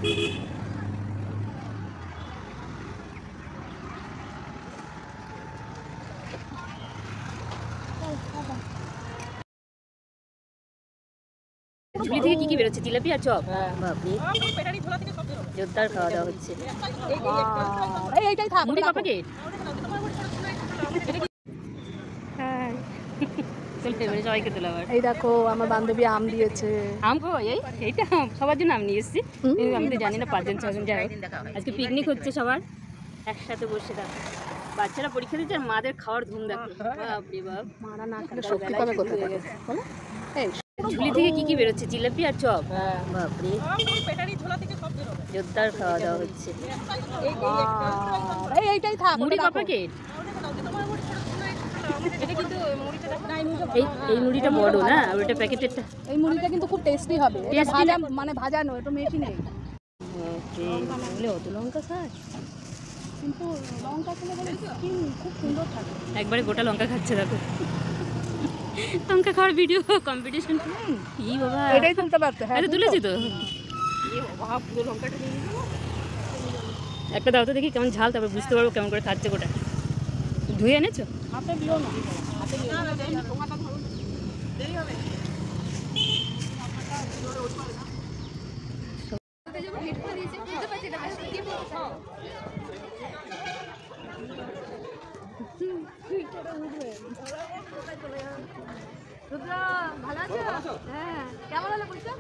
ঝুলি থেকে কি কি বেরোচ্ছে? জিলাপি আর চপ। বাপরে, জোরদার খাওয়া দাওয়া হচ্ছে। মুড়ি ক প্যাকেট? সবাইকে তোলা। এই দেখো আমার বান্ধবী আম দিয়েছে। আম কো? এইটা সবার জন্য আম নিয়ে এসেছি। আমি তো জানি না 5 জন 6 জন যাই হোক আজকে পিকনিক হচ্ছে সবার একসাথে বসে। দেখো বাচ্চারা পরীক্ষা দিচ্ছে আর মাদের খাওয়ার ধুম দেখো। বাপরে বাপ, মারা না খেলে শক্তি পাবে কোথায় থেকে বলো? এই ঝুলি থেকে কি কি বেরোচ্ছে? জিলাপি আর চপ। বাপরে, জোরদার খাওয়া দাওয়া হচ্ছে। এইটাই থাক। মুড়ি ক প্যাকেট? এই মুড়িটা বড় না, আর ওটা প্যাকেটেরটা। এই মুড়িটা কিন্তু খুব টেস্টি হবে। এটা ভাজা মানে ভাজানো, এটা মেশি নেই। ওকে, বলে অত লঙ্কা খায় কিন্তু লঙ্কা খেলে বলে স্কিন খুব সুন্দর থাকে। একবারে গোটা লঙ্কা খাচ্ছে দেখো। লঙ্কা খাওয়ার ভিডিও কম্পিটিশন। কি বাবা, এটাই তুলতে পারতে। হ্যাঁ আরে তুলেছি তো। বাবা পুরো লঙ্কাটা নিয়ে নিল। একটা দাও তো দেখি কেমন ঝাল, তারপর বুঝতে পারবো কেমন করে খাচ্ছে গোটা। ধুয়ে এনেছো? হাতে দিও না, হাতে দিও না। টোকাটা ধরুন, দেরি হবে। রুদ্রা ভালো আছো? হ্যাঁ, কেমন হলো পরীক্ষা?